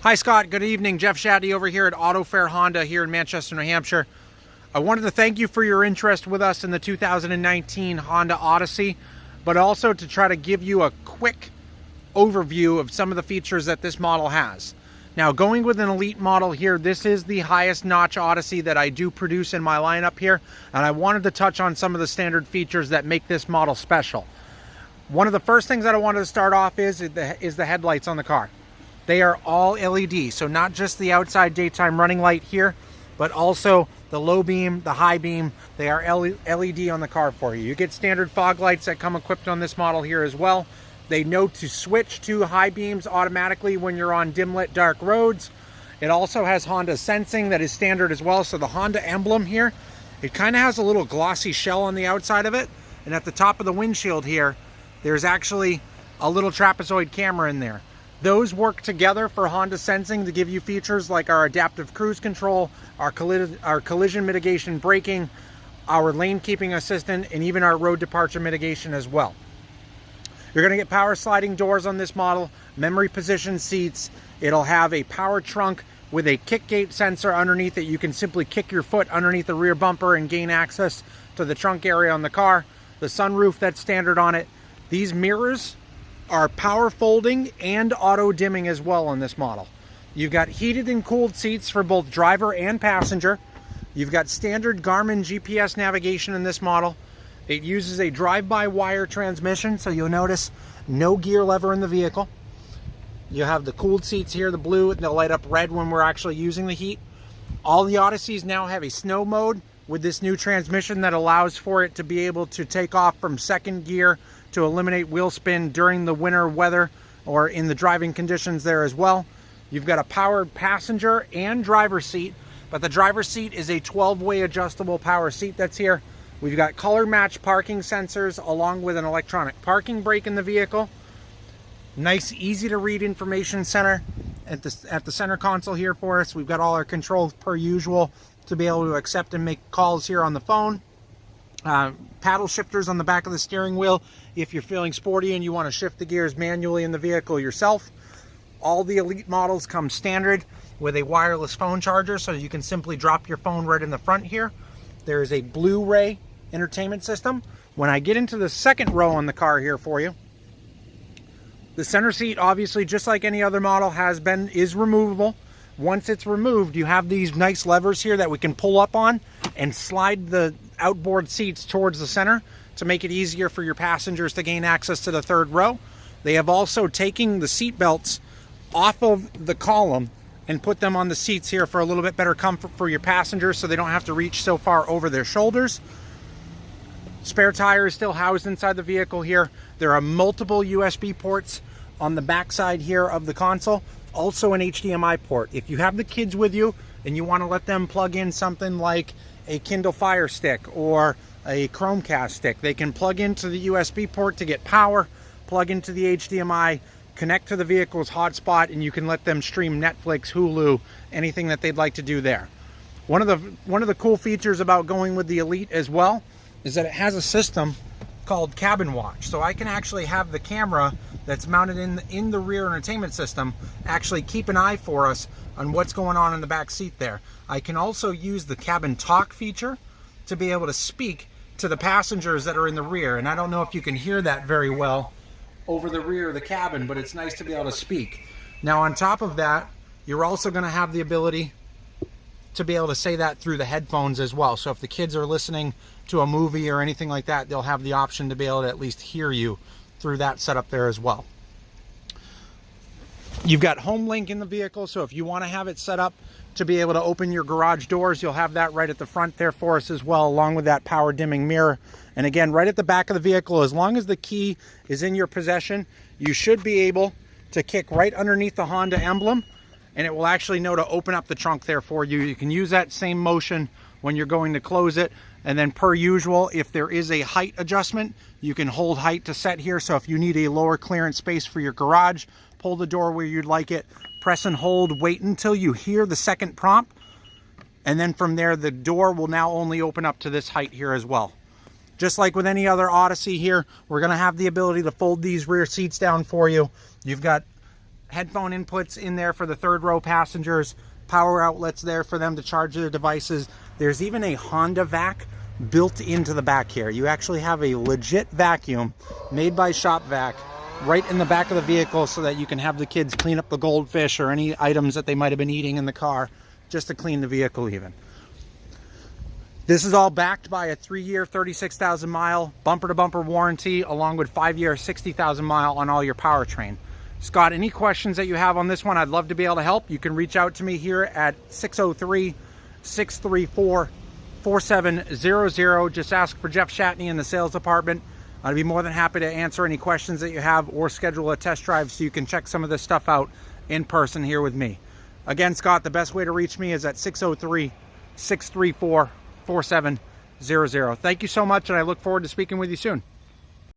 Hi Scott, good evening. Jeff Shaddy over here at Auto Fair Honda here in Manchester, New Hampshire. I wanted to thank you for your interest with us in the 2019 Honda Odyssey, but also to try to give you a quick overview of some of the features that this model has. Now, going with an Elite model here, this is the highest notch Odyssey that I do produce in my lineup here, and I wanted to touch on some of the standard features that make this model special. One of the first things that I wanted to start off is the headlights on the car. They are all LED, so not just the outside daytime running light here, but also the low beam, the high beam. They are LED on the car for you. You get standard fog lights that come equipped on this model here as well. They know to switch to high beams automatically when you're on dim lit dark roads. It also has Honda sensing that is standard as well. So the Honda emblem here, it kind of has a little glossy shell on the outside of it. And at the top of the windshield here, there's actually a little trapezoid camera in there. Those work together for Honda sensing to give you features like our adaptive cruise control, our collision mitigation braking, our lane keeping assistant, and even our road departure mitigation as well. You're going to get power sliding doors on this model, memory position seats. It'll have a power trunk with a kick gate sensor underneath it. You can simply kick your foot underneath the rear bumper and gain access to the trunk area on the car. The sunroof that's standard on it. These mirrors are power folding and auto dimming as well on this model. You've got heated and cooled seats for both driver and passenger. You've got standard Garmin GPS navigation in this model. It uses a drive-by-wire transmission, so you'll notice no gear lever in the vehicle. You have the cooled seats here, the blue, and they'll light up red when we're actually using the heat. All the Odysseys now have a snow mode with this new transmission that allows for it to be able to take off from second gear to eliminate wheel spin during the winter weather or in the driving conditions there as well. You've got a powered passenger and driver seat, but the driver's seat is a 12-way adjustable power seat that's here. We've got color match parking sensors along with an electronic parking brake in the vehicle. Nice, easy to read information center at the center console here for us. We've got all our controls per usual to be able to accept and make calls here on the phone. Paddle shifters on the back of the steering wheel if you're feeling sporty and you want to shift the gears manually in the vehicle yourself. All the Elite models come standard with a wireless phone charger, so you can simply drop your phone right in the front here. There is a Blu-ray entertainment system. When I get into the second row on the car here for you, the center seat, obviously just like any other model is removable. Once it's removed, you have these nice levers here that we can pull up on and slide the outboard seats towards the center to make it easier for your passengers to gain access to the third row. They have also taken the seat belts off of the column and put them on the seats here for a little bit better comfort for your passengers so they don't have to reach so far over their shoulders. Spare tire is still housed inside the vehicle here. There are multiple USB ports on the back side here of the console. Also an HDMI port. If you have the kids with you and you want to let them plug in something like a Kindle Fire Stick or a Chromecast stick, they can plug into the USB port to get power, plug into the HDMI, connect to the vehicle's hotspot, and you can let them stream Netflix, Hulu, anything that they'd like to do there. One of the cool features about going with the Elite as well is that it has a system called Cabin Watch. So I can actually have the camera that's mounted in the rear entertainment system actually keep an eye for us on what's going on in the back seat there. I can also use the Cabin Talk feature to be able to speak to the passengers that are in the rear. And I don't know if you can hear that very well over the rear of the cabin, but it's nice to be able to speak. Now on top of that, you're also going to have the ability to be able to say that through the headphones as well. So if the kids are listening to a movie or anything like that, they'll have the option to be able to at least hear you through that setup there as well. You've got Home Link in the vehicle, so if you want to have it set up to be able to open your garage doors, you'll have that right at the front there for us as well, along with that power dimming mirror. And again, right at the back of the vehicle, as long as the key is in your possession, you should be able to kick right underneath the Honda emblem, and it will actually know to open up the trunk there for you. You can use that same motion when you're going to close it. And then per usual, if there is a height adjustment, you can hold height to set here. So if you need a lower clearance space for your garage, pull the door where you'd like it, press and hold, wait until you hear the second prompt. And then from there, the door will now only open up to this height here as well. Just like with any other Odyssey here, we're going to have the ability to fold these rear seats down for you. You've got headphone inputs in there for the third row passengers, power outlets there for them to charge their devices. There's even a Honda vac built into the back here. You actually have a legit vacuum made by Shop Vac right in the back of the vehicle so that you can have the kids clean up the goldfish or any items that they might have been eating in the car, just to clean the vehicle even. This is all backed by a 3-year, 36,000 mile bumper to bumper warranty, along with 5-year, 60,000 mile on all your powertrain. Scott, any questions that you have on this one, I'd love to be able to help. You can reach out to me here at 603-634-4700. Just ask for Jeff Shatney in the sales department. I'd be more than happy to answer any questions that you have or schedule a test drive so you can check some of this stuff out in person here with me. Again, Scott, the best way to reach me is at 603-634-4700. Thank you so much, and I look forward to speaking with you soon.